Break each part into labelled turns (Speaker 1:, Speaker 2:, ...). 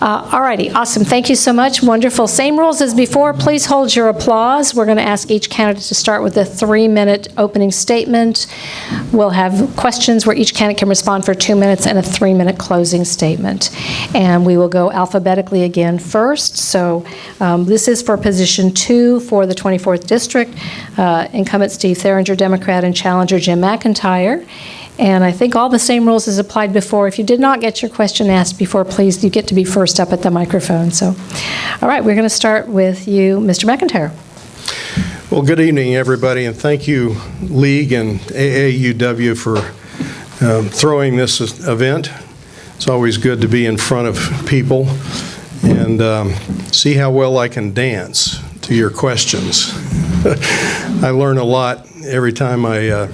Speaker 1: All righty, awesome. Thank you so much. Wonderful. Same rules as before. Please hold your applause. We're going to ask each candidate to start with a 3-minute opening statement. We'll have questions where each candidate can respond for 2 minutes and a 3-minute closing statement. And we will go alphabetically again first. So this is for position 2 for the 24th District. Incumbent Steve Tharinger, Democrat, and challenger Jim McEntire. And I think all the same rules as applied before. If you did not get your question asked before, please, you get to be first up at the microphone. So, all right, we're going to start with you, Mr. McEntire.
Speaker 2: Well, good evening, everybody, and thank you, League and AAUW, for throwing this event. It's always good to be in front of people and see how well I can dance to your questions. I learn a lot every time I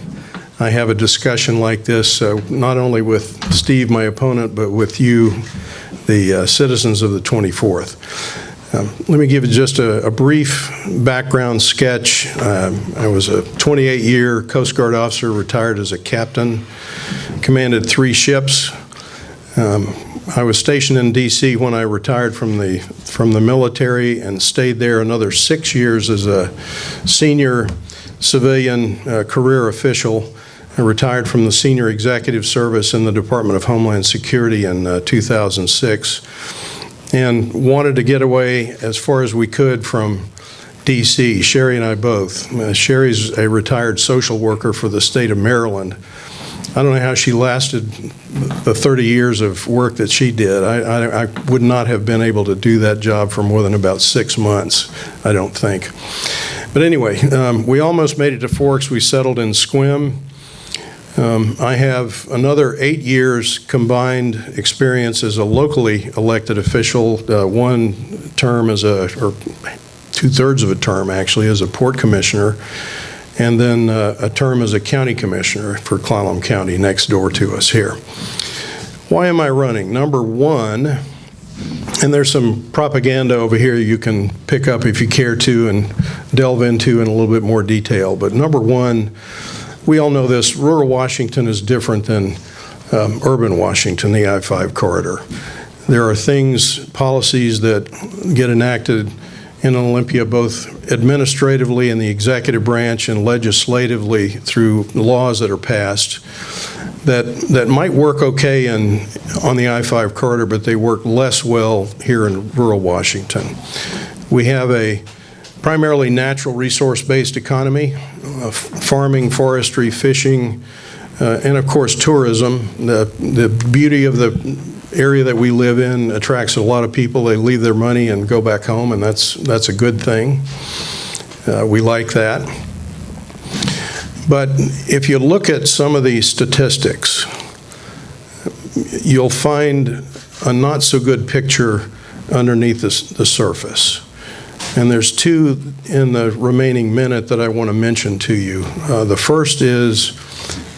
Speaker 2: have a discussion like this, not only with Steve, my opponent, but with you, the citizens of the 24th. Let me give you just a brief background sketch. I was a 28-year Coast Guard officer, retired as a captain, commanded 3 ships. I was stationed in D.C. when I retired from the military and stayed there another 6 years as a senior civilian career official. I retired from the senior executive service in the Department of Homeland Security in 2006 and wanted to get away as far as we could from D.C., Sherry and I both. Sherry's a retired social worker for the state of Maryland. I don't know how she lasted the 30 years of work that she did. I would not have been able to do that job for more than about 6 months, I don't think. But anyway, we almost made it to Forks. We settled in Sequim. I have another 8 years combined experience as a locally elected official, 1 term as or 2/3 of a term actually as a port commissioner, and then a term as a county commissioner for Clallam County next door to us here. Why am I running? Number 1, and there's some propaganda over here you can pick up if you care to and delve into in a little bit more detail, but number 1, we all know this, rural Washington is different than urban Washington, the I-5 corridor. There are things, policies that get enacted in Olympia, both administratively in the executive branch and legislatively through laws that are passed, that might work okay on the I-5 corridor, but they work less well here in rural Washington. We have a primarily natural resource-based economy, farming, forestry, fishing, and of course tourism. The beauty of the area that we live in attracts a lot of people. They leave their money and go back home, and that's a good thing. We like that. But if you look at some of these statistics, you'll find a not so good picture underneath the surface. And there's 2 in the remaining minute that I want to mention to you. The first is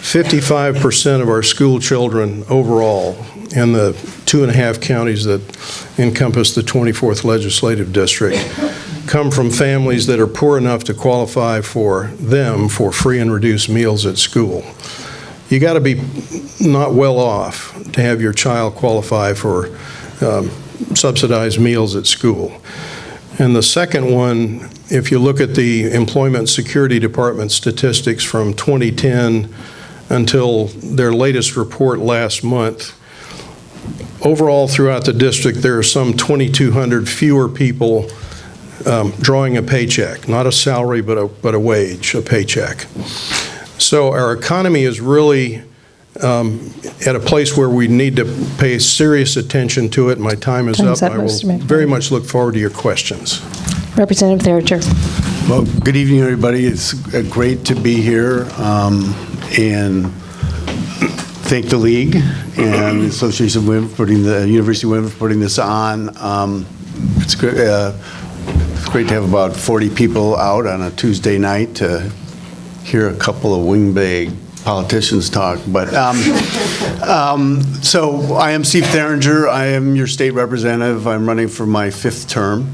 Speaker 2: 55% of our school children overall in the 2.5 counties that encompass the 24th Legislative District come from families that are poor enough to qualify for free and reduced meals at school. You got to be not well off to have your child qualify for subsidized meals at school. And the second one, if you look at the Employment Security Department statistics from 2010 until their latest report last month, overall throughout the district there are some 2,200 fewer people drawing a paycheck, not a salary but a wage, a paycheck. So our economy is really at a place where we need to pay serious attention to it. My time is up. I will very much look forward to your questions.
Speaker 1: Representative Tharinger.
Speaker 3: Well, good evening, everybody. It's great to be here and thank the League and the Association of Women for the University of Women for putting this on. It's great to have about 40 people out on a Tuesday night to hear a couple of wing-bag politicians talk. But so I am Steve Tharinger. I am your state representative. I'm running for my 5th term.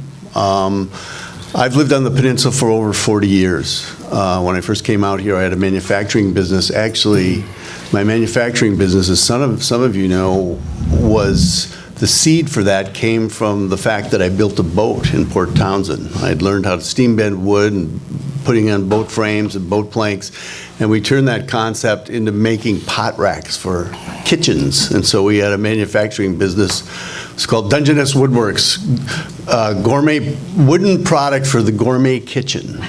Speaker 3: I've lived on the peninsula for over 40 years. When I first came out here, I had a manufacturing business. Actually, my manufacturing business, as some of you know, was the seed for that came from the fact that I built a boat in Port Townsend. I'd learned how to steam bend wood and putting on boat frames and boat planks, and we turned that concept into making pot racks for kitchens. And so we had a manufacturing business. It's called Dungeness Woodworks, gourmet wooden product for the gourmet kitchen.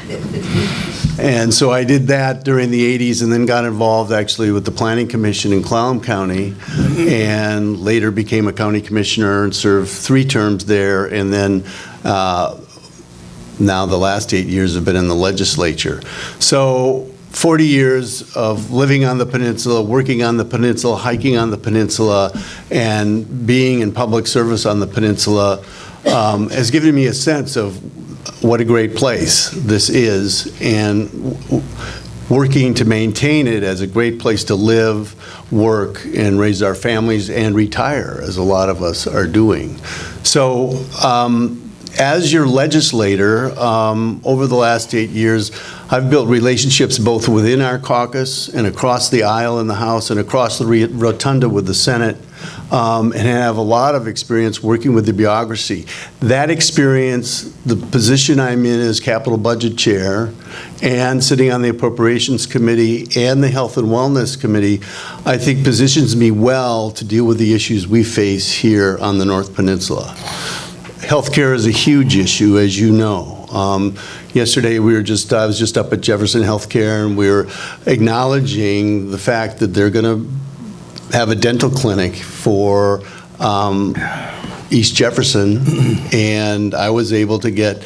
Speaker 3: And so I did that during the 80s and then got involved actually with the Planning Commission in Clallam County and later became a county commissioner and served 3 terms there. And then now the last 8 years have been in the legislature. So 40 years of living on the peninsula, working on the peninsula, hiking on the peninsula, and being in public service on the peninsula has given me a sense of what a great place this is, and working to maintain it as a great place to live, work, and raise our families and retire, as a lot of us are doing. So as your legislator, over the last 8 years, I've built relationships both within our caucus and across the aisle in the House and across the rotunda with the Senate, and have a lot of experience working with the bureaucracy. That experience, the position I'm in as capital budget chair, and sitting on the Appropriations Committee and the Health and Wellness Committee, I think positions me well to deal with the issues we face here on the North Peninsula. Healthcare is a huge issue, as you know. Yesterday, I was just up at Jefferson Healthcare, and we were acknowledging the fact that they're going to have a dental clinic for East Jefferson, and I was able to get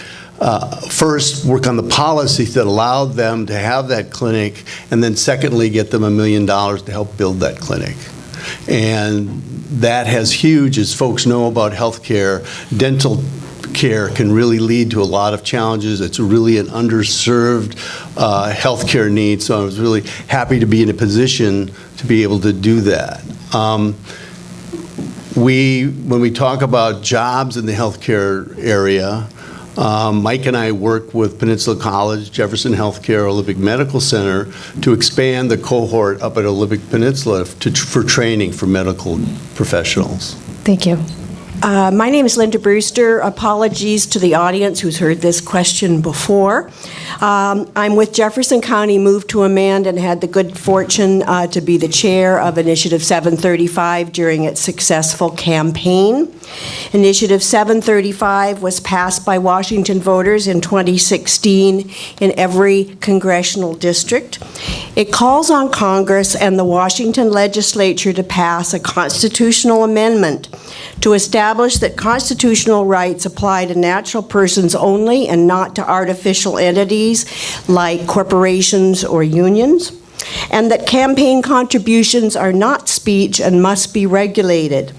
Speaker 3: first work on the policy that allowed them to have that clinic, and then secondly get them $1 million to help build that clinic. And that has huge, as folks know about healthcare, dental care can really lead to a lot of challenges. It's really an underserved healthcare need, so I was really happy to be in a position to be able to do that. When we talk about jobs in the healthcare area, Mike and I work with Peninsula College, Jefferson Healthcare, Olympic Medical Center to expand the cohort up at Olympic Peninsula for training for medical professionals.
Speaker 1: Thank you.
Speaker 4: My name is Linda Brewster. Apologies to the audience who's heard this question before. I'm with Jefferson County, moved to Amend, and had the good fortune to be the chair of Initiative 735 during its successful campaign. Initiative 735 was passed by Washington voters in 2016 in every congressional district. It calls on Congress and the Washington legislature to pass a constitutional amendment to establish that constitutional rights apply to natural persons only and not to artificial entities like corporations or unions, and that campaign contributions are not speech and must be regulated.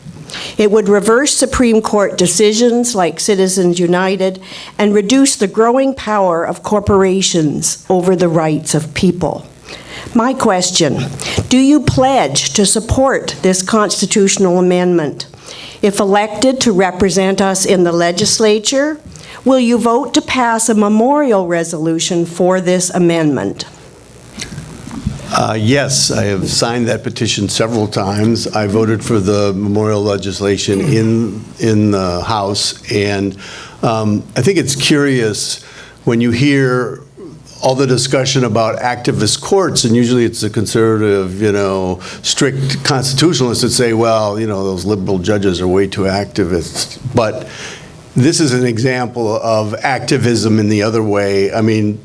Speaker 4: It would reverse Supreme Court decisions like Citizens United and reduce the growing power of corporations over the rights of people. My question, do you pledge to support this constitutional amendment? If elected to represent us in the legislature, will you vote to pass a memorial resolution for this amendment?
Speaker 3: Yes, I have signed that petition several times. I voted for the memorial legislation in the House, and I think it's curious when you hear all the discussion about activist courts, and usually it's the conservative, strict constitutionalists that say, well, those liberal judges are way too activist. But this is an example of activism in the other way. I mean,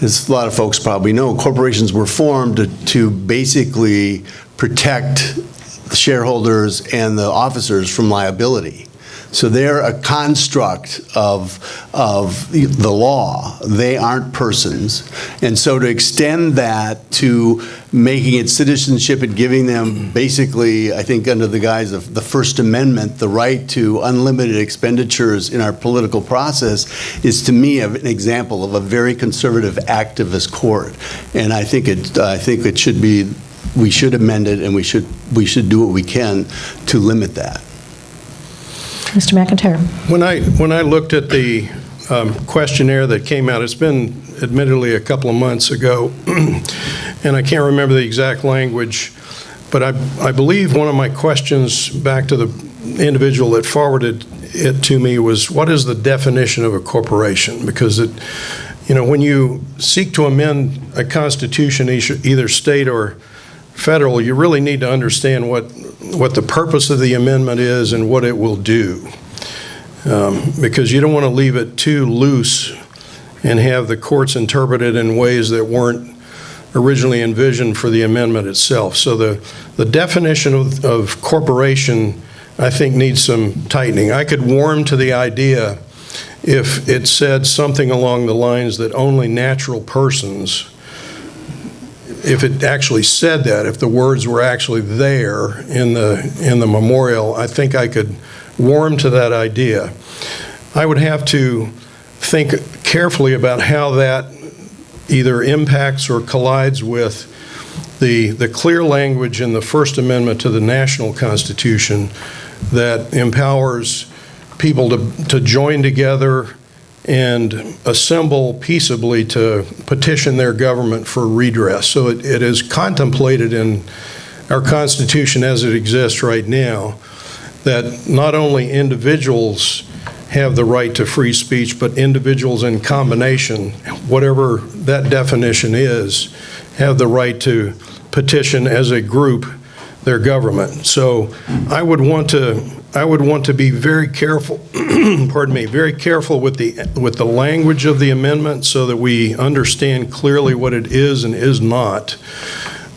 Speaker 3: as a lot of folks probably know, corporations were formed to basically protect the shareholders and the officers from liability. So they're a construct of the law. They aren't persons. And so to extend that to making it citizenship and giving them basically, I think under the guise of the First Amendment, the right to unlimited expenditures in our political process is to me an example of a very conservative activist court. And I think it should be, we should amend it, and we should do what we can to limit that.
Speaker 1: Mr. McIntyre.
Speaker 2: When I looked at the questionnaire that came out, it's been admittedly a couple of months ago, and I can't remember the exact language, but I believe one of my questions back to individual that forwarded it to me was, what is the definition of a corporation? Because when you seek to amend a constitution, either state or federal, you really need to understand what the purpose of the amendment is and what it will do. Because you don't want to leave it too loose and have the courts interpret it in ways that weren't originally envisioned for the amendment itself. So the definition of corporation, I think, needs some tightening. I could warm to the idea if it said something along the lines that only natural persons, if it actually said that, if the words were actually there in the memorial, I think I could warm to that idea. I would have to think carefully about how that either impacts or collides with the clear language in the First Amendment to the national Constitution that empowers people to join together and assemble peaceably to petition their government for redress. So it is contemplated in our Constitution as it exists right now that not only individuals have the right to free speech, but individuals in combination, whatever that definition is, have the right to petition as a group their government. So I would want to be very careful, pardon me, very careful with the language of the amendment so that we understand clearly what it is and is not.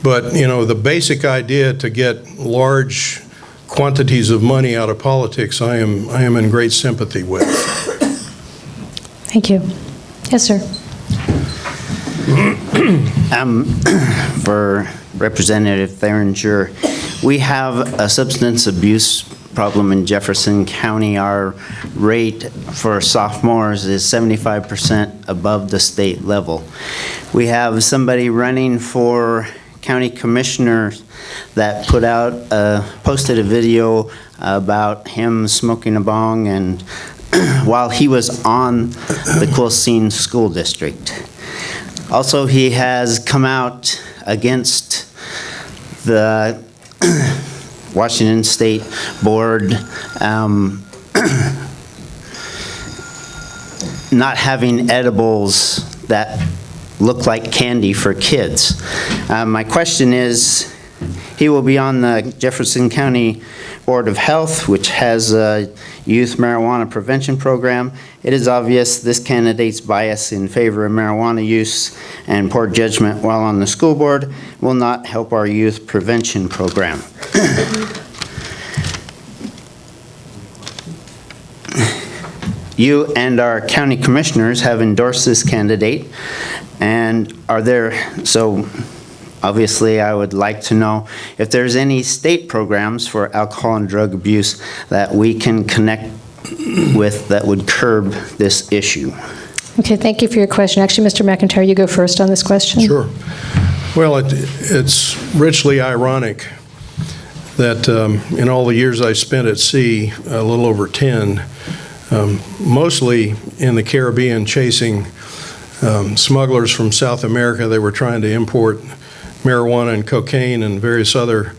Speaker 2: But the basic idea to get large quantities of money out of politics, I am in great sympathy with.
Speaker 1: Thank you. Yes, sir.
Speaker 5: For Representative Tharinger, we have a substance abuse problem in Jefferson County. Our rate for sophomores is 75% above the state level. We have somebody running for county commissioner that posted a video about him smoking a bong and while he was on the Quilcene School District. Also, he has come out against the Washington State Board not having edibles that look like candy for kids. My question is, he will be on the Jefferson County Board of Health, which has a youth marijuana prevention program. It is obvious this candidate's bias in favor of marijuana use and poor judgment while on the school board will not help our youth prevention program. You and our county commissioners have endorsed this candidate, and so obviously I would like to know if there's any state programs for alcohol and drug abuse that we can connect with that would curb this issue.
Speaker 1: Okay, thank you for your question. Actually, Mr. McIntyre, you go first on this question.
Speaker 2: Sure. Well, it's richly ironic that in all the years I spent at sea, a little over 10, mostly in the Caribbean chasing smugglers from South America. They were trying to import marijuana and cocaine and various other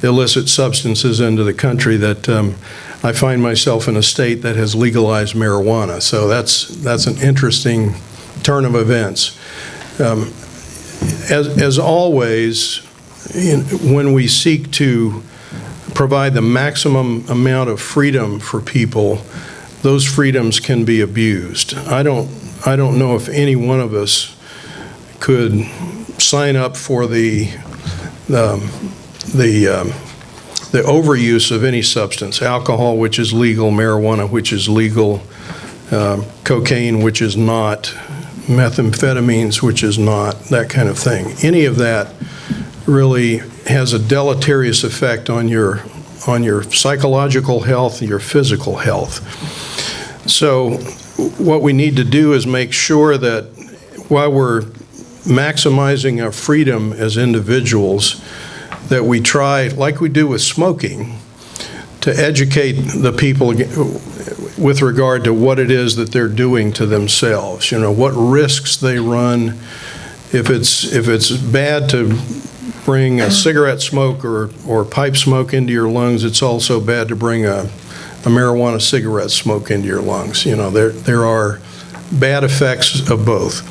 Speaker 2: illicit substances into the country, that I find myself in a state that has legalized marijuana. So that's an interesting turn of events. As always, when we seek to provide the maximum amount of freedom for people, those freedoms can be abused. I don't know if any one of us could sign up for the overuse of any substance, alcohol, which is legal, marijuana, which is legal, cocaine, which is not, methamphetamines, which is not, that kind of thing. Any of that really has a deleterious effect on your psychological health, your physical health. So what we need to do is make sure that while we're maximizing our freedom as individuals, that we try, like we do with smoking, to educate the people with regard to what it is that they're doing to themselves, what risks they run. If it's bad to bring a cigarette smoke or pipe smoke into your lungs, it's also bad to bring a a marijuana cigarette smoke into your lungs. There are bad effects of both.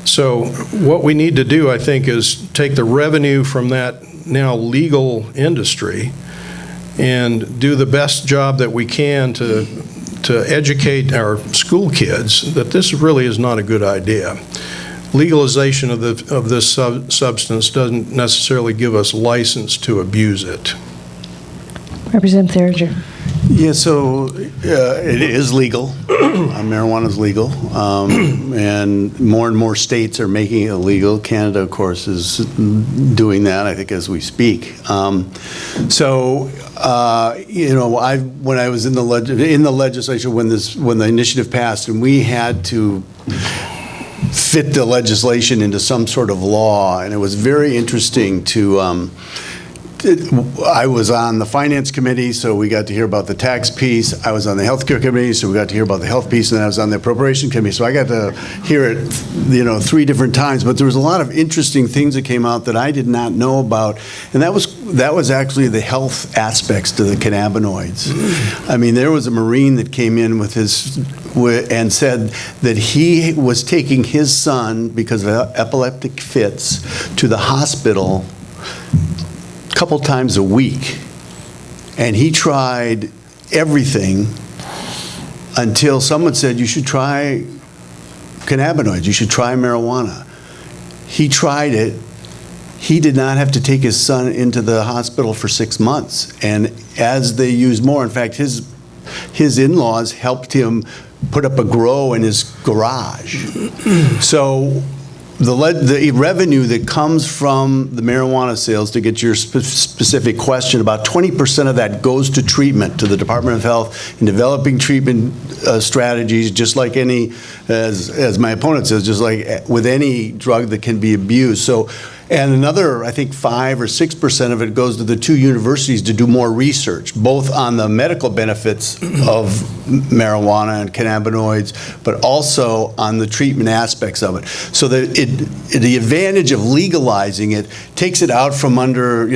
Speaker 2: So what we need to do, I think, is take the revenue from that now legal industry and do the best job that we can to educate our school kids that this really is not a good idea. Legalization of this substance doesn't necessarily give us license to abuse it.
Speaker 1: Representative Tharinger.
Speaker 3: Yeah, so it is legal. Marijuana is legal. And more states are making it illegal. Canada, of course, is doing that, I think, as we speak. When I was in the legislature when the initiative passed, and we had to fit the legislation into some sort of law, and it was very interesting to I was on the finance committee, so we got to hear about the tax piece. I was on the healthcare committee, so we got to hear about the health piece, and then I was on the appropriation committee, so I got to hear it, 3 different times. But there was a lot of interesting things that came out that I did not know about, and that was actually the health aspects to the cannabinoids. I mean, there was a Marine that came in and said that he was taking his son because of epileptic fits to the hospital couple times a week, and he tried everything until someone said, you should try cannabinoids, you should try marijuana. He tried it. He did not have to take his son into the hospital for 6 months, and as they used more, in fact, his in-laws helped him put up a grow in his garage. So the revenue that comes from the marijuana sales, to get your specific question, about 20% of that goes to treatment, to the Department of Health, in developing treatment strategies, just like any, as my opponent says, just like with any drug that can be abused. So, and another, I think 5 or 6% of it goes to the 2 universities to do more research, both on the medical benefits of marijuana and cannabinoids, but also on the treatment aspects of it. So the advantage of legalizing it takes it out from under,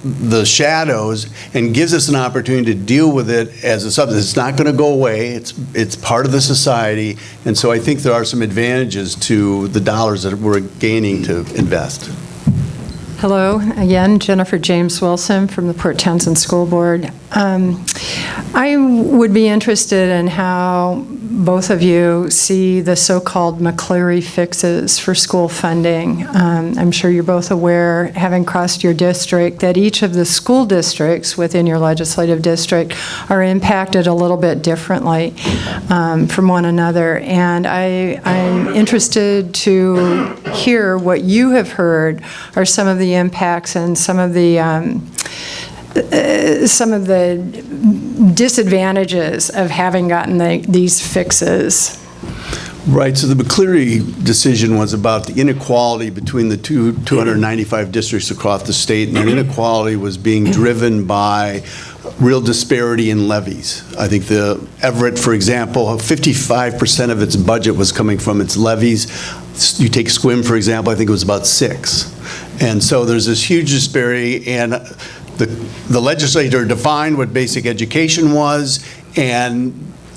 Speaker 3: the shadows and gives us an opportunity to deal with it as a substance. It's not going to go away. It's part of the society, and so I think there are some advantages to the dollars that we're gaining to invest.
Speaker 6: Hello, again, Jennifer James Wilson from the Port Townsend School Board. I would be interested in how both of you see the so-called McCleary fixes for school funding. I'm sure you're both aware, having crossed your district, that each of the school districts within your legislative district are impacted a little bit differently from one another. And I'm interested to hear what you have heard are some of the impacts and some of the disadvantages of having gotten these fixes.
Speaker 3: Right, so the McCleary decision was about the inequality between the 295 districts across the state, and that inequality was being driven by real disparity in levies. I think the Everett, for example, 55% of its budget was coming from its levies. You take Squim, for example, I think it was about 6. And so there's this huge disparity, and the legislature defined what basic education was, and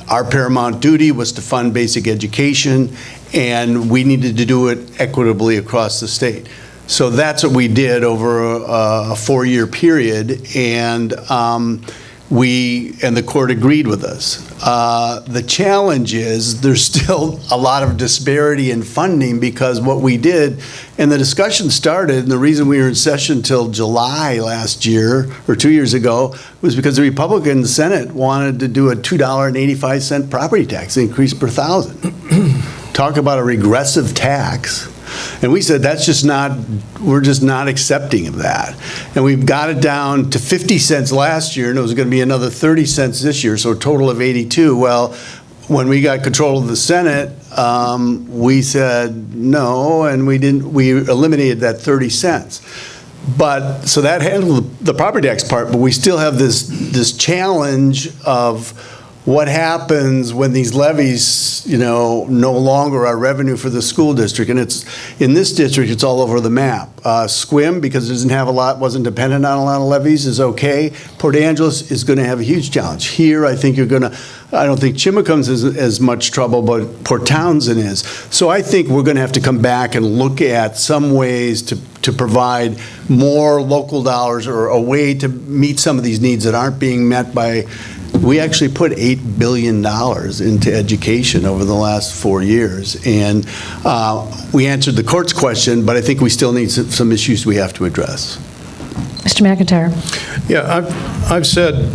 Speaker 3: our paramount duty was to fund basic education, and we needed to do it equitably across the state. So that's what we did over a 4-year period, and the court agreed with us. The challenge is there's still a lot of disparity in funding, because what we did, and the discussion started, and the reason we were in session till July last year, or 2 years ago, was because the Republican Senate wanted to do a $2.85 property tax increase per thousand. Talk about a regressive tax. And we said, we're just not accepting of that. And we've got it down to 50 cents last year, and it was going to be another 30 cents this year, so a total of 82. Well, when we got control of the Senate, we said no, and we eliminated that 30 cents. But, so that handled the property tax part, but we still have this challenge of what happens when these levies, no longer are revenue for the school district? And in this district, it's all over the map. Sequim, because it wasn't dependent on a lot of levies, is okay. Port Angeles is going to have a huge challenge. Here, I don't think Chimicum's is as much trouble, but Port Townsend is. So I think we're going to have to come back and look at some ways to provide more local dollars, or a way to meet some of these needs that aren't being met by. We actually put $8 billion into education over the last 4 years, and we answered the court's question, but I think we still need some issues we have to address.
Speaker 1: Mr. McIntyre.
Speaker 2: Yeah, I've said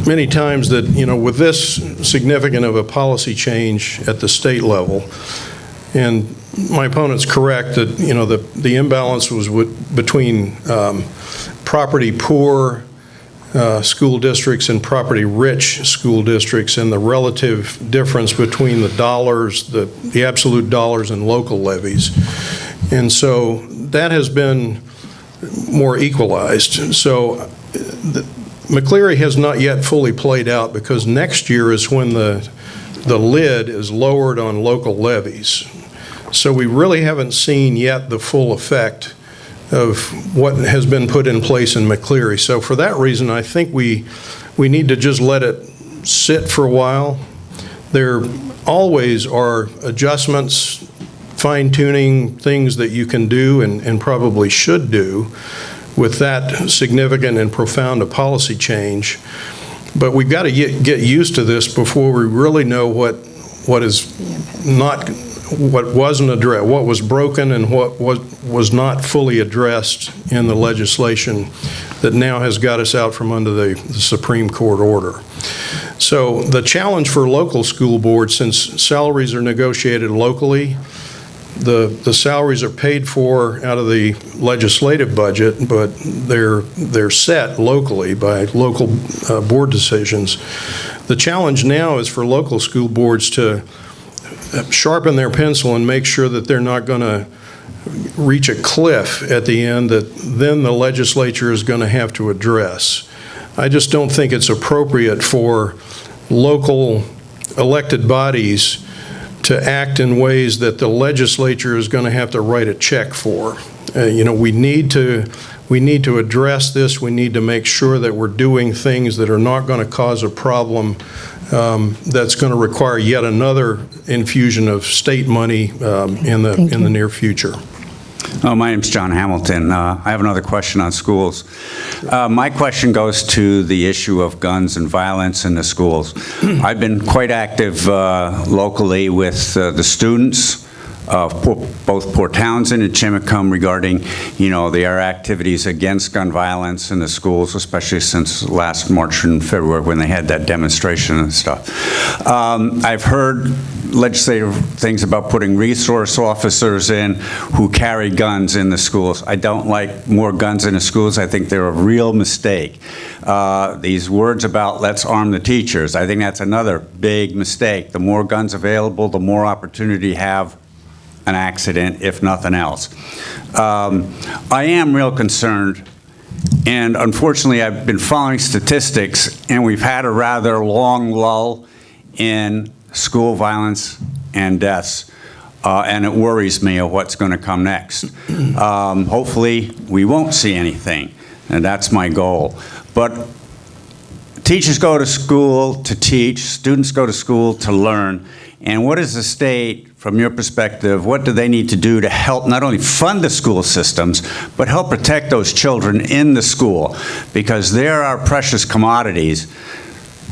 Speaker 2: many times that, with this significant of a policy change at the state level, and my opponent's correct that, the imbalance was between property poor school districts and property-rich school districts, and the relative difference between the dollars, the absolute dollars and local levies. And so that has been more equalized. So McCleary has not yet fully played out, because next year is when the lid is lowered on local levies. So we really haven't seen yet the full effect of what has been put in place in McCleary. So for that reason, I think we need to just let it sit for a while. There always are adjustments, fine-tuning things that you can do and probably should do with that significant and profound a policy change. But we've got to get used to this before we really know what wasn't addressed, what was broken, and what was not fully addressed in the legislation that now has got us out from under the Supreme Court order. So the challenge for local school boards, since salaries are negotiated locally, the salaries are paid for out of the legislative budget, but they're set locally by local board decisions. The challenge now is for local school boards to sharpen their pencil and make sure that they're not going to reach a cliff at the end that then the legislature is going to have to address. I just don't think it's appropriate for local elected bodies to act in ways that the legislature is going to have to write a check for. We need to address this. We need to make sure that we're doing things that are not going to cause a problem that's going to require yet another infusion of state money in the near future.
Speaker 7: My name's John Hamilton. I have another question on schools. My question goes to the issue of guns and violence in the schools. I've been quite active locally with the students of both Port Townsend and Chimicum regarding, their activities against gun violence in the schools, especially since last March and February when they had that demonstration and stuff. I've heard legislative things about putting resource officers in who carry guns in the schools. I don't like more guns in the schools. I think they're a real mistake. These words about let's arm the teachers, I think that's another big mistake. The more guns available, the more opportunity you have an accident, if nothing else. I am real concerned, and unfortunately I've been following statistics, and we've had a rather long lull in school violence and deaths, and it worries me of what's going to come next. Hopefully we won't see anything, and that's my goal. But teachers go to school to teach, students go to school to learn, and what is the state, from your perspective, what do they need to do to help not only fund the school systems, but help protect those children in the school? Because they're our precious commodities.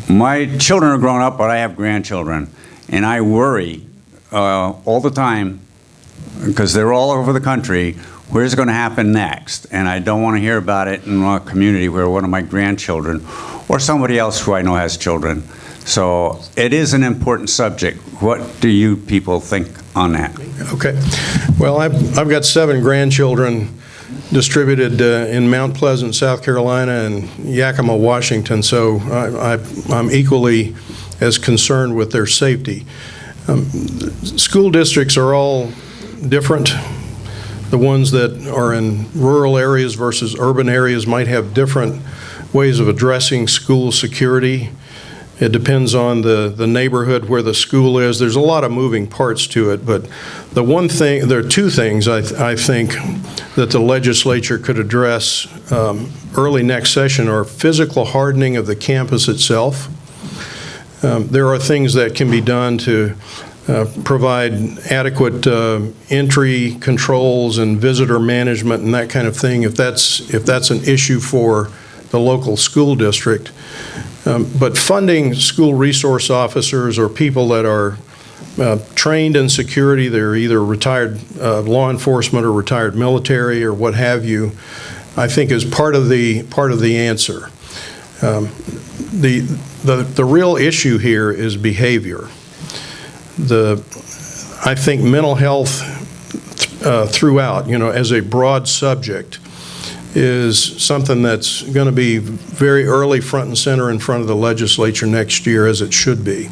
Speaker 7: My children are grown up, but I have grandchildren, and I worry all the time, because they're all over the country, where's it going to happen next? And I don't want to hear about it in a community where one of my grandchildren or somebody else who I know has children. So it is an important subject. What do you people think on that?
Speaker 2: Okay. Well, I've got 7 grandchildren distributed in Mount Pleasant, South Carolina, and Yakima, Washington, so I'm equally as concerned with their safety. School districts are all different. The ones that are in rural areas versus urban areas might have different ways of addressing school security. It depends on the neighborhood where the school is. There's a lot of moving parts to it, but there are two things I think that the legislature could address early next session are physical hardening of the campus itself. There are things that can be done to provide adequate entry controls and visitor management and that kind of thing if that's an issue for the local school district. But funding school resource officers or people that are trained in security, they're either retired law enforcement or retired military or what have you, I think is part of the answer. The real issue here is behavior. I think mental health throughout, as a broad subject, is something that's going to be very early front and center in front of the legislature next year, as it should be.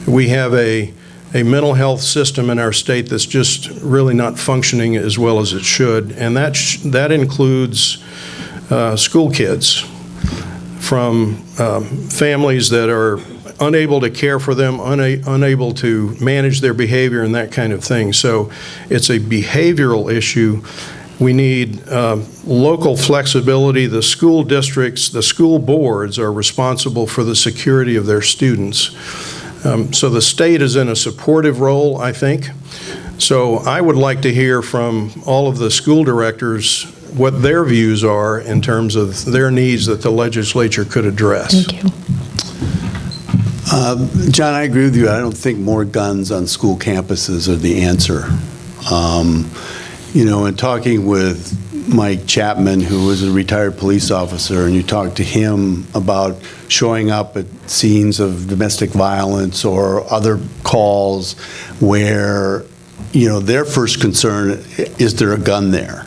Speaker 2: We have a mental health system in our state that's just really not functioning as well as it should, and that includes school kids from families that are unable to care for them, unable to manage their behavior and that kind of thing. So it's a behavioral issue. We need local flexibility. The school districts, the school boards are responsible for the security of their students. So the state is in a supportive role, I think. So I would like to hear from all of the school directors what their views are in terms of their needs that the legislature could address.
Speaker 1: Thank you.
Speaker 3: John, I agree with you. I don't think more guns on school campuses are the answer. In talking with Mike Chapman, who was a retired police officer, and you talk to him about showing up at scenes of domestic violence or other calls where, their first concern is there a gun there?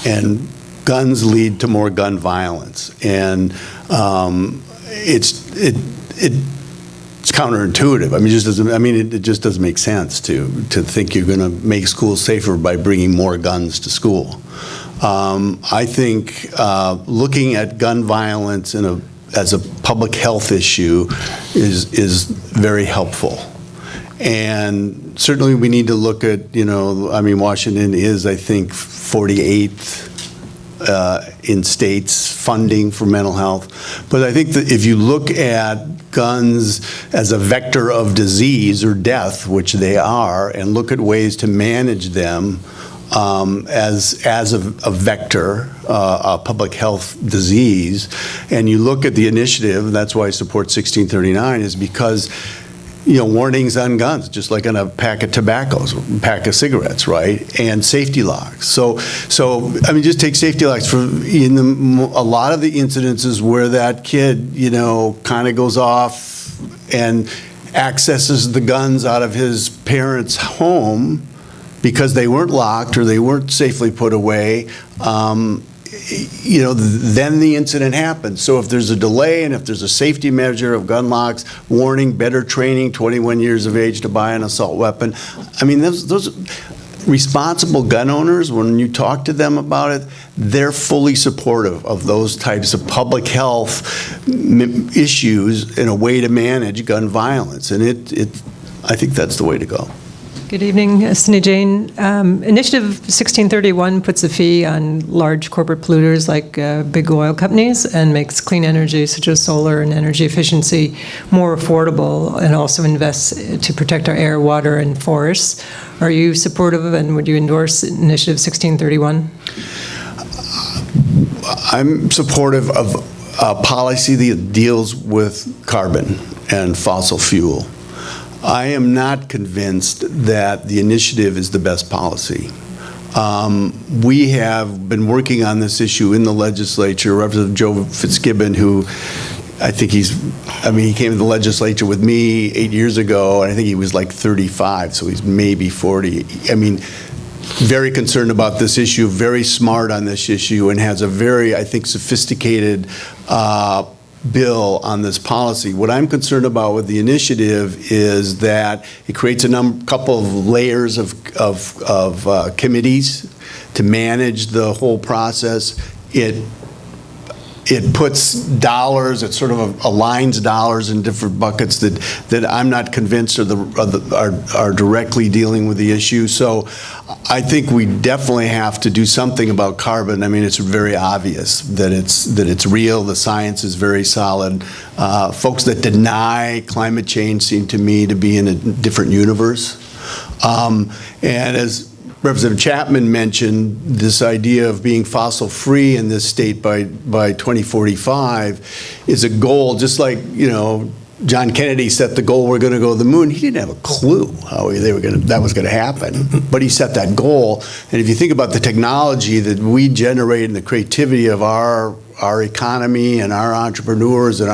Speaker 3: And guns lead to more gun violence. And it's counterintuitive. It just doesn't make sense to think you're going to make schools safer by bringing more guns to school. I think looking at gun violence as a public health issue is very helpful. And certainly we need to look at, Washington is, I think, 48th in states funding for mental health. But I think that if you look at guns as a vector of disease or death, which they are, and look at ways to manage them as a vector, a public health disease, and you look at the initiative, that's why I support 1639, is because warnings on guns, just like on a pack of pack of cigarettes, right? And safety locks. So just take safety locks. A lot of the incidences where that kid, kind of goes off and accesses the guns out of his parents' home because they weren't locked or they weren't safely put away, then the incident happens. So if there's a delay and if there's a safety measure of gun locks, warning, better training, 21 years of age to buy an assault weapon. Those responsible gun owners, when you talk to them about it, they're fully supportive of those types of public health issues in a way to manage gun violence. And I think that's the way to go.
Speaker 6: Good evening, Cindy Jane. Initiative 1631 puts a fee on large corporate polluters like big oil companies and makes clean energy such as solar and energy efficiency more affordable, and also invests to protect our air, water, and forests. Are you supportive of and would you endorse Initiative 1631?
Speaker 3: I'm supportive of a policy that deals with carbon and fossil fuel. I am not convinced that the initiative is the best policy. We have been working on this issue in the legislature. Representative Joe Fitzgibbon, who I think he came to the legislature with me 8 years ago, and I think he was like 35, so he's maybe 40. Very concerned about this issue, very smart on this issue, and has a very, I think, sophisticated bill on this policy. What I'm concerned about with the initiative is that it creates a couple of layers of committees to manage the whole process. It it puts dollars, it sort of aligns dollars in different buckets that I'm not convinced are directly dealing with the issue. So I think we definitely have to do something about carbon. I mean, it's very obvious that it's real. The science is very solid. Folks that deny climate change seem to me to be in a different universe. And as Representative Chapman mentioned, this idea of being fossil-free in this state by 2045 is a goal, just like, John Kennedy set the goal, we're going to go to the moon. He didn't have a clue how that was going to happen, but he set that goal. And if you think about the technology that we generate and the creativity of our economy and our entrepreneurs and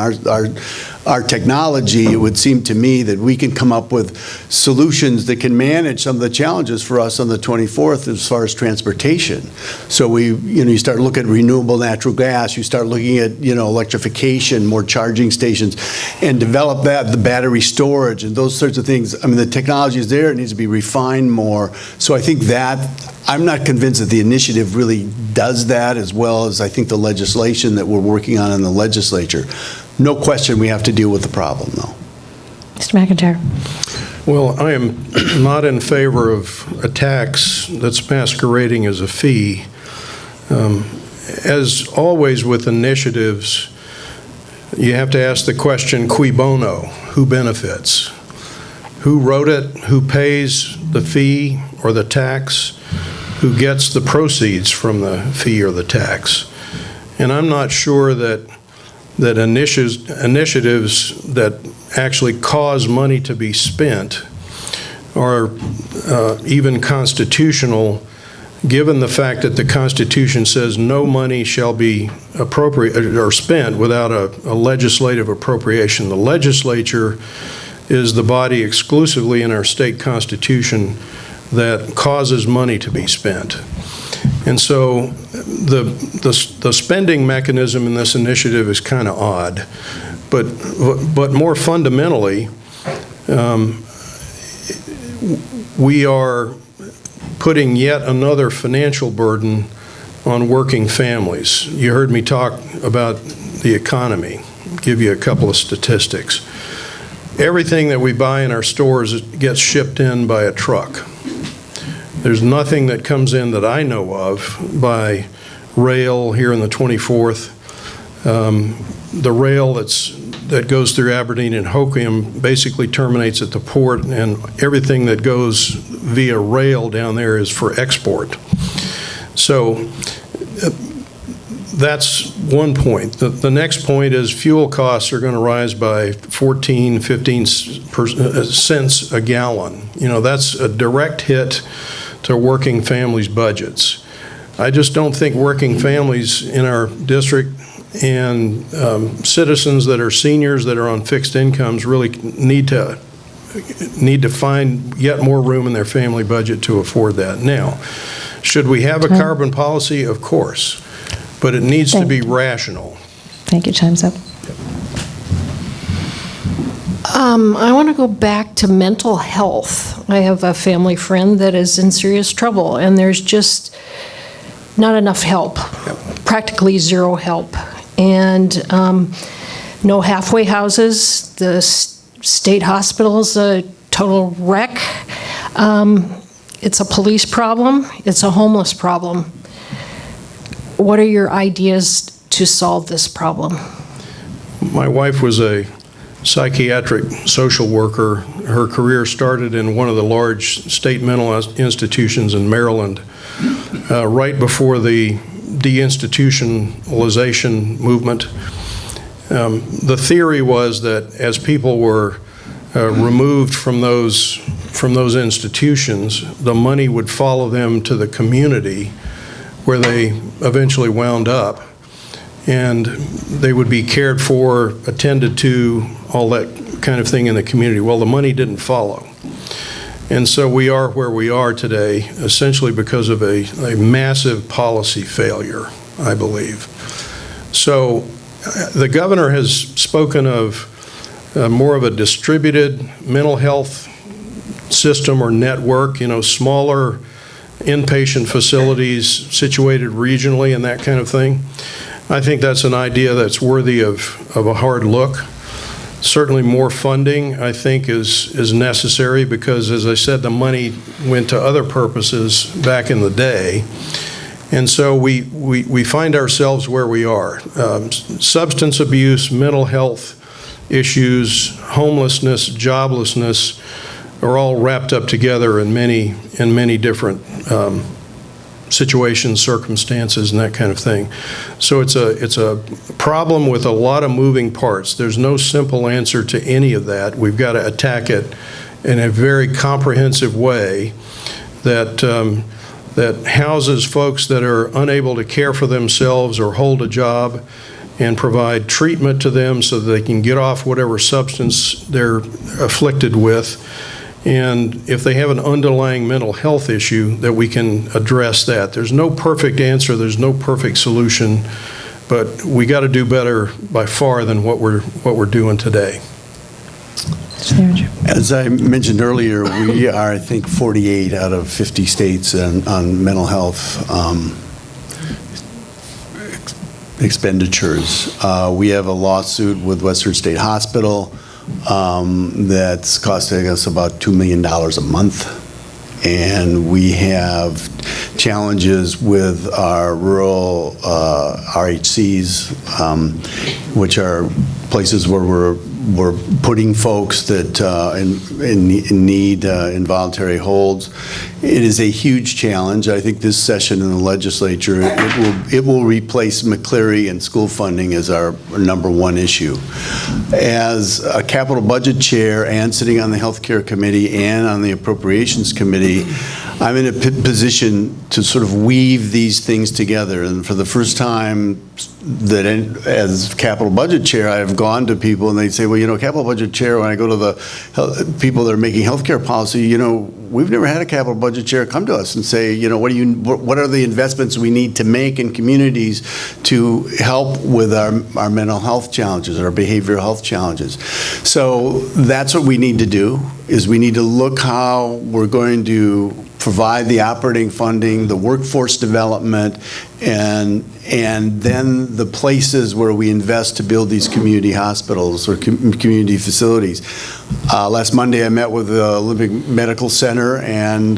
Speaker 3: our technology, it would seem to me that we can come up with solutions that can manage some of the challenges for us on the 24th as far as transportation. So you start looking at renewable natural gas, you start looking at, electrification, more charging stations, and develop the battery storage and those sorts of things. I mean, the technology is there, it needs to be refined more. So I think that, I'm not convinced that the initiative really does that, as well as I think the legislation that we're working on in the legislature. No question we have to deal with the problem, though.
Speaker 1: Mr. McIntyre.
Speaker 2: Well, I am not in favor of a tax that's masquerading as a fee. As always with initiatives, you have to ask the question, cui bono? Who benefits? Who wrote it? Who pays the fee or the tax? Who gets the proceeds from the fee or the tax? And I'm not sure that initiatives that actually cause money to be spent are even constitutional, given the fact that the Constitution says no money shall be appropriated or spent without a legislative appropriation. The legislature is the body exclusively in our state constitution that causes money to be spent. And so the spending mechanism in this initiative is kind of odd, but more fundamentally, we are putting yet another financial burden on working families. You heard me talk about the economy. I'll give you a couple of statistics. Everything that we buy in our stores gets shipped in by a truck. There's nothing that comes in that I know of by rail here in the 24th. The rail that goes through Aberdeen and Hoquiam basically terminates at the port, and everything that goes via rail down there is for export. So that's one point. The next point is fuel costs are going to rise by 15 cents a gallon. That's a direct hit to working families' budgets. I just don't think working families in our district and citizens that are seniors that are on fixed incomes really need to find yet more room in their family budget to afford that. Now, should we have a carbon policy? Of course, but it needs to be rational.
Speaker 1: Thank you. Time's up.
Speaker 8: I want to go back to mental health. I have a family friend that is in serious trouble, and there's just not enough help, practically zero help. And no halfway houses. The state hospital is a total wreck. It's a police problem. It's a homeless problem. What are your ideas to solve this problem?
Speaker 2: My wife was a psychiatric social worker. Her career started in one of the large state mental institutions in Maryland, right before the deinstitutionalization movement. The theory was that as people were removed from those institutions, the money would follow them to the community where they eventually wound up, and they would be cared for, attended to, all that kind of thing in the community. Well, the money didn't follow. And so we are where we are today, essentially because of a massive policy failure, I believe. So the governor has spoken of more of a distributed mental health system or network, smaller inpatient facilities situated regionally and that kind of thing. I think that's an idea that's worthy of a hard look. Certainly more funding, I think, is necessary because, as I said, the money went to other purposes back in the day. And so we find ourselves where we are. Substance abuse, mental health issues, homelessness, joblessness are all wrapped up together in many different situations, circumstances, and that kind of thing. So it's a problem with a lot of moving parts. There's no simple answer to any of that. We've got to attack it in a very comprehensive way that houses folks that are unable to care for themselves or hold a job, and provide treatment to them so that they can get off whatever substance they're afflicted with. And if they have an underlying mental health issue, that we can address that. There's no perfect answer, there's no perfect solution, but we got to do better by far than what we're doing today.
Speaker 3: As I mentioned earlier, we are, I think, 48 out of 50 states on mental health expenditures. We have a lawsuit with Western State Hospital that's costing us about $2 million a month. And we have challenges with our rural RHCs, which are places where we're putting folks that in need involuntary holds. It is a huge challenge. I think this session in the legislature, it will replace McCleary and school funding as our number one issue. As a capital budget chair and sitting on the healthcare committee and on the appropriations committee, I'm in a position to sort of weave these things together. And for the first time as capital budget chair, I have gone to people and they say, well, capital budget chair, when I go to the people that are making healthcare policy, we've never had a capital budget chair come to us and say, what are the investments we need to make in communities to help with our mental health challenges, our behavioral health challenges. So that's what we need to do, is we need to look how we're going to provide the operating funding, the workforce development, and then the places where we invest to build these community hospitals or community facilities. Last Monday I met with the Olympic Medical Center and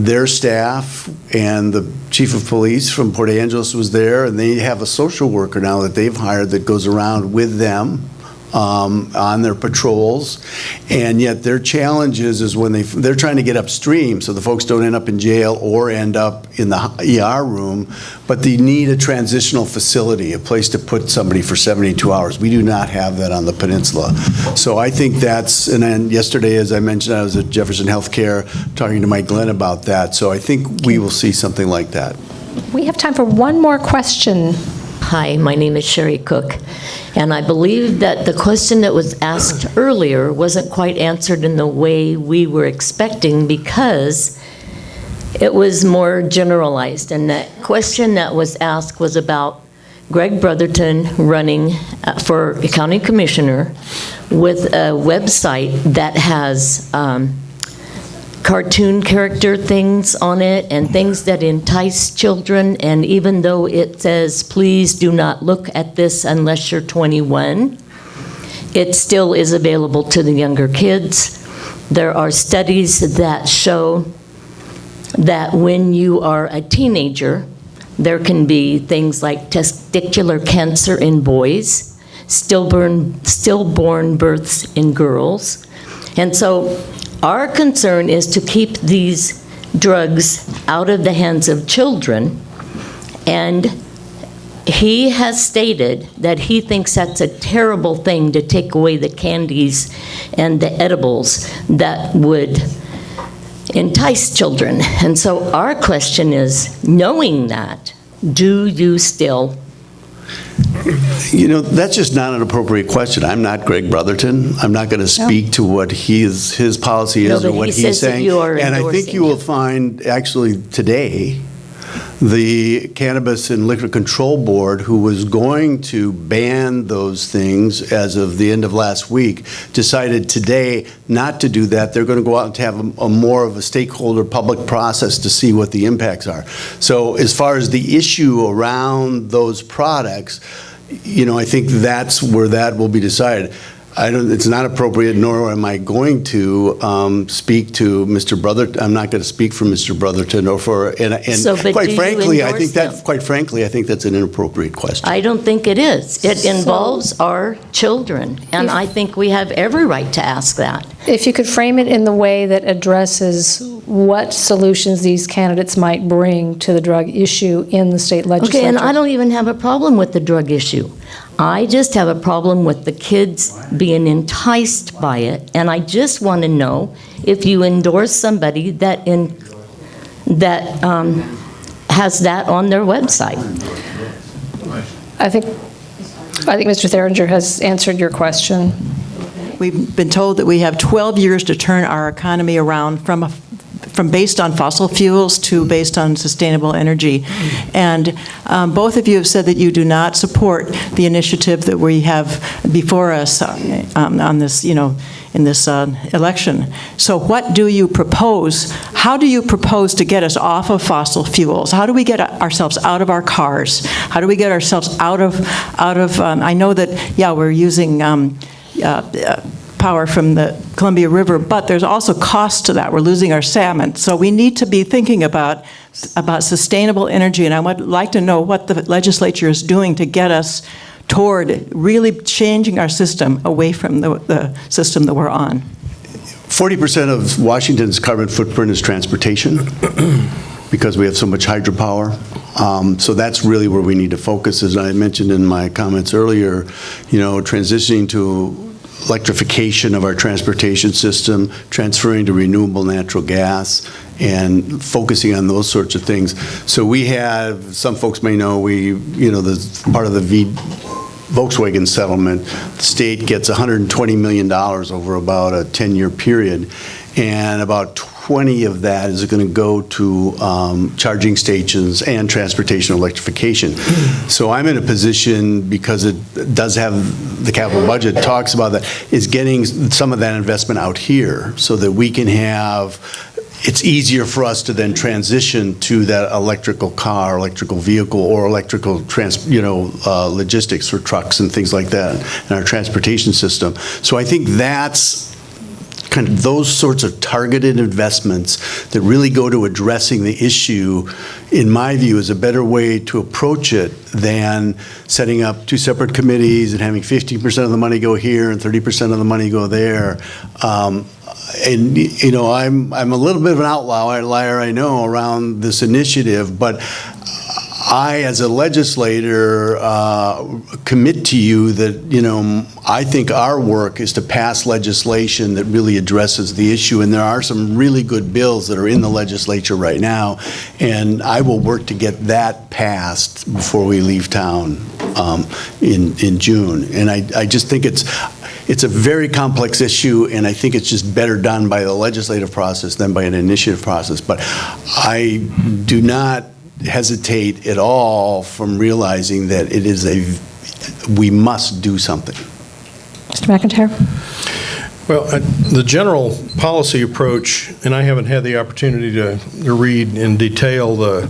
Speaker 3: their staff, and the chief of police from Port Angeles was there, and they have a social worker now that they've hired that goes around with them on their patrols. And yet their challenge is when they're trying to get upstream so the folks don't end up in jail or end up in the ER room, but they need a transitional facility, a place to put somebody for 72 hours. We do not have that on the peninsula. So I think and then yesterday, as I mentioned, I was at Jefferson Healthcare talking to Mike Glenn about that. So I think we will see something like that.
Speaker 1: We have time for one more question.
Speaker 9: Hi, my name is Sherry Cook, and I believe that the question that was asked earlier wasn't quite answered in the way we were expecting because it was more generalized. And that question that was asked was about Greg Brotherton running for county commissioner with a website that has cartoon character things on it and things that entice children, and even though it says please do not look at this unless you're 21, it still is available to the younger kids. There are studies that show that when you are a teenager, there can be things like testicular cancer in boys, stillborn births in girls. And so our concern is to keep these drugs out of the hands of children, and he has stated that he thinks that's a terrible thing to take away the candies and the edibles that would entice children. And so our question is, knowing that, do you still?
Speaker 3: That's just not an appropriate question. I'm not Greg Brotherton. I'm not going to speak to what his policy is or what he's saying.
Speaker 9: You are
Speaker 3: and I think you will
Speaker 9: it.
Speaker 3: find actually today The Cannabis and Liquor Control Board, who was going to ban those things as of the end of last week, decided today not to do that. They're going to go out and have a more of a stakeholder public process to see what the impacts are. So as far as the issue around those products, I think that's where that will be decided. It's not appropriate, nor am I going to speak to Mr. Brotherton. I'm not going to speak for Mr. Brotherton or for,
Speaker 9: But
Speaker 3: quite
Speaker 9: do you
Speaker 3: frankly, I
Speaker 9: endorse
Speaker 3: think that,
Speaker 9: them?
Speaker 3: quite frankly, I think that's an inappropriate question.
Speaker 9: I don't think it is. It involves our children, and I think we have every right to ask that.
Speaker 1: If you could frame it in the way that addresses what solutions these candidates might bring to the drug issue in the state legislature.
Speaker 9: Okay, and I don't even have a problem with the drug issue. I just have a problem with the kids being enticed by it, and I just want to know if you endorse somebody that has that on their website.
Speaker 1: I think Mr. Tharinger has answered your question.
Speaker 10: We've been told that we have 12 years to turn our economy around from based on fossil fuels to based on sustainable energy. And both of you have said that you do not support the initiative that we have before us on this, in this election. So what do you propose? How do you propose to get us off of fossil fuels? How do we get ourselves out of our cars? How do we get ourselves out of I know that, yeah, we're using power from the Columbia River, but there's also costs to that. We're losing our salmon. So we need to be thinking about sustainable energy, and I would like to know what the legislature is doing to get us toward really changing our system away from the system that we're on.
Speaker 3: 40% of Washington's carbon footprint is transportation because we have so much hydropower. So that's really where we need to focus. As I mentioned in my comments earlier, transitioning to electrification of our transportation system, transferring to renewable natural gas, and focusing on those sorts of things. So we have, some folks may know, the part of the Volkswagen settlement, the state gets $120 million over about a 10-year period, and about 20 of that is going to go to charging stations and transportation electrification. So I'm in a position, because it does have the capital budget talks about that, is getting some of that investment out here so that we can have, it's easier for us to then transition to that electrical car, electrical vehicle, or electrical logistics for trucks and things like that in our transportation system. So I think that's kind of those sorts of targeted investments that really go to addressing the issue, in my view, is a better way to approach it than setting up two separate committees and having 50% of the money go here and 30% of the money go there. I'm a little bit of an outlier, I know, around this initiative, but I, as a legislator, commit to you that, I think our work is to pass legislation that really addresses the issue, and there are some really good bills that are in the legislature right now, and I will work to get that passed before we leave town in June. And I just think it's a very complex issue, and I think it's just better done by the legislative process than by an initiative process. But I do not hesitate at all from realizing that it is we must do something.
Speaker 1: Mr. McIntyre?
Speaker 2: Well, the general policy approach, and I haven't had the opportunity to read in detail the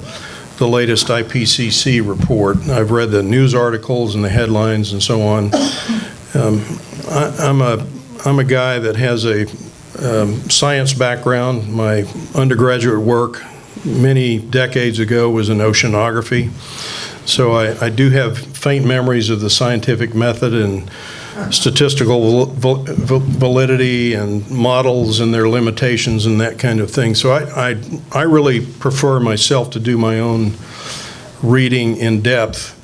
Speaker 2: latest IPCC report. I've read the news articles and the headlines and so on. I'm a guy that has a science background. My undergraduate work many decades ago was in oceanography. So I do have faint memories of the scientific method and statistical validity and models and their limitations and that kind of thing. So I really prefer myself to do my own reading in depth.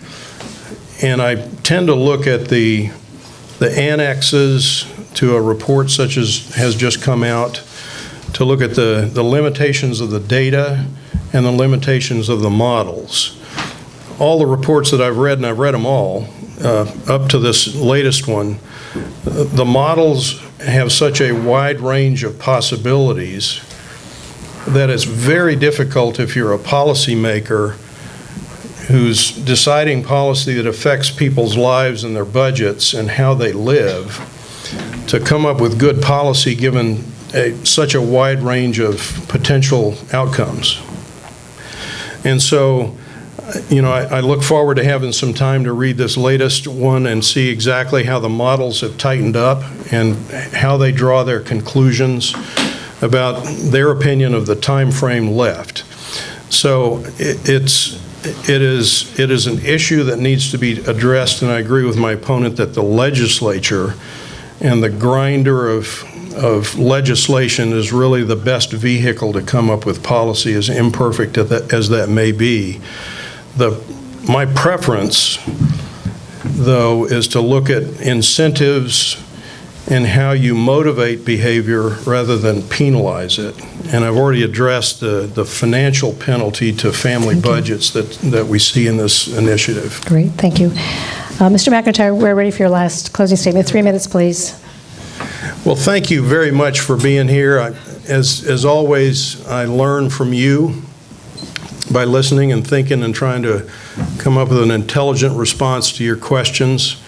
Speaker 2: And I tend to look at the annexes to a report such as has just come out, to look at the limitations of the data and the limitations of the models. All the reports that I've read, and I've read them all, up to this latest one, the models have such a wide range of possibilities that it's very difficult if you're a policymaker who's deciding policy that affects people's lives and their budgets and how they live, to come up with good policy given such a wide range of potential outcomes. And so, I look forward to having some time to read this latest one and see exactly how the models have tightened up and how they draw their conclusions about their opinion of the time frame left. So it is an issue that needs to be addressed, and I agree with my opponent that the legislature and the grinder of legislation is really the best vehicle to come up with policy, as imperfect as that may be. My preference, though, is to look at incentives and how you motivate behavior rather than penalize it. And I've already addressed the financial penalty to family budgets that we see in this initiative.
Speaker 1: Great, thank you. Mr. McIntyre, we're ready for your last closing statement. 3 minutes, please.
Speaker 2: Well, thank you very much for being here. As always, I learn from you by listening and thinking and trying to come up with an intelligent response to your questions.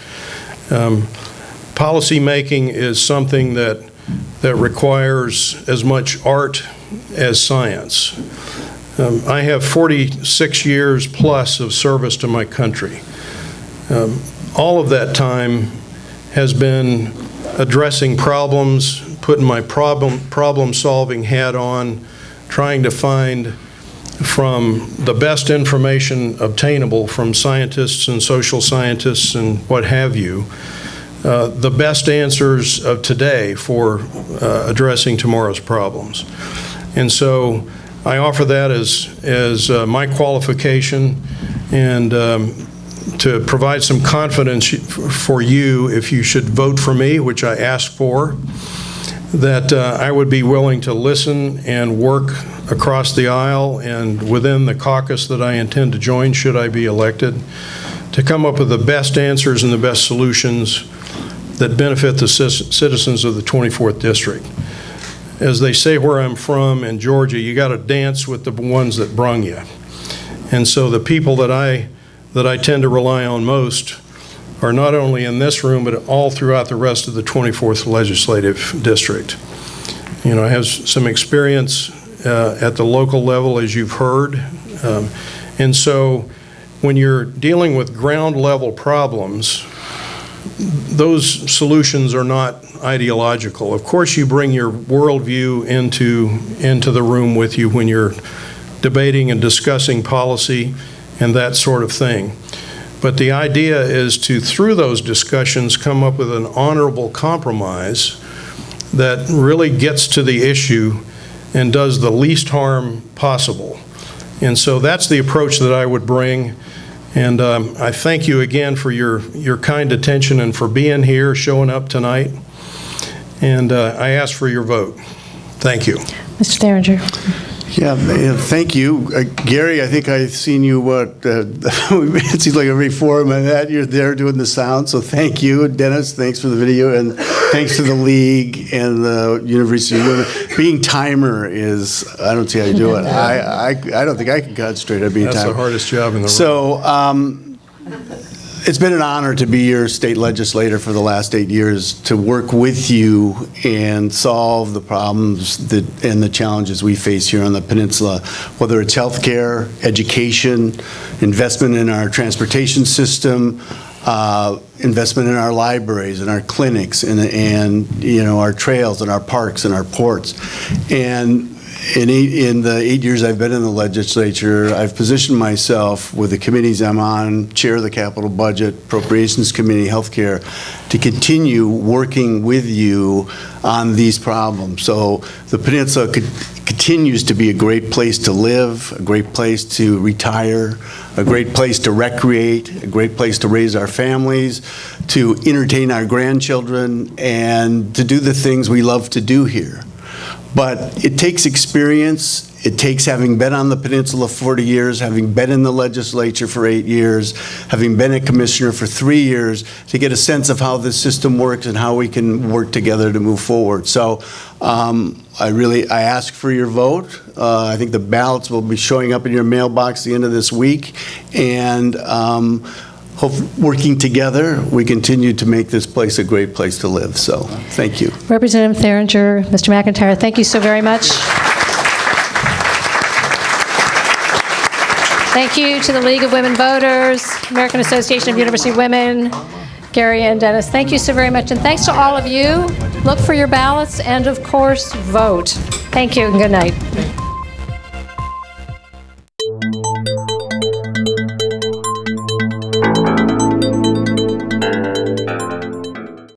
Speaker 2: Policy making is something that requires as much art as science. I have 46 years plus of service to my country. All of that time has been addressing problems, putting my problem-solving hat on, trying to find from the best information obtainable from scientists and social scientists and what have you, the best answers of today for addressing tomorrow's problems. And so I offer that as my qualification, and to provide some confidence for you if you should vote for me, which I ask for, that I would be willing to listen and work across the aisle and within the caucus that I intend to join should I be elected, to come up with the best answers and the best solutions that benefit the citizens of the 24th District. As they say where I'm from in Georgia, you got to dance with the ones that brung you. And so the people that I tend to rely on most are not only in this room, but all throughout the rest of the 24th Legislative District. I have some experience at the local level, as you've heard. And so when you're dealing with ground level problems, those solutions are not ideological. Of course, you bring your worldview into the room with you when you're debating and discussing policy and that sort of thing. But the idea is to, through those discussions, come up with an honorable compromise that really gets to the issue and does the least harm possible. And so that's the approach that I would bring. And I thank you again for your kind attention and for being here, showing up tonight. And I ask for your vote. Thank you.
Speaker 1: Mr. Tharinger.
Speaker 3: Yeah, thank you. Gary, I think I've seen you, it seems like every forum I've had, you're there doing the sound, so thank you. Dennis, thanks for the video, and thanks to the League and the University of Women. Being timer is, I don't see how you do it. I don't think I can concentrate on being timer.
Speaker 2: That's the hardest job in the room.
Speaker 3: So, it's been an honor to be your state legislator for the last 8 years, to work with you and solve the problems and the challenges we face here on the peninsula, whether it's healthcare, education, investment in our transportation system, investment in our libraries and our clinics and our trails and our parks and our ports. And in the 8 years I've been in the legislature, I've positioned myself with the committees I'm on, chair of the capital budget, appropriations committee, healthcare, to continue working with you on these problems. So the peninsula continues to be a great place to live, a great place to retire, a great place to recreate, a great place to raise our families, to entertain our grandchildren, and to do the things we love to do here. But it takes experience. It takes having been on the peninsula 40 years, having been in the legislature for 8 years, having been a commissioner for 3 years, to get a sense of how this system works and how we can work together to move forward. So I ask for your vote. I think the ballots will be showing up in your mailbox the end of this week, and working together, we continue to make this place a great place to live. So, thank you.
Speaker 1: Representative Tharinger, Mr. McIntyre, thank you so very much. Thank you to the League of Women Voters, American Association of University Women, Gary and Dennis. Thank you so very much. And thanks to all of you. Look for your ballots and, of course, vote. Thank you and good night.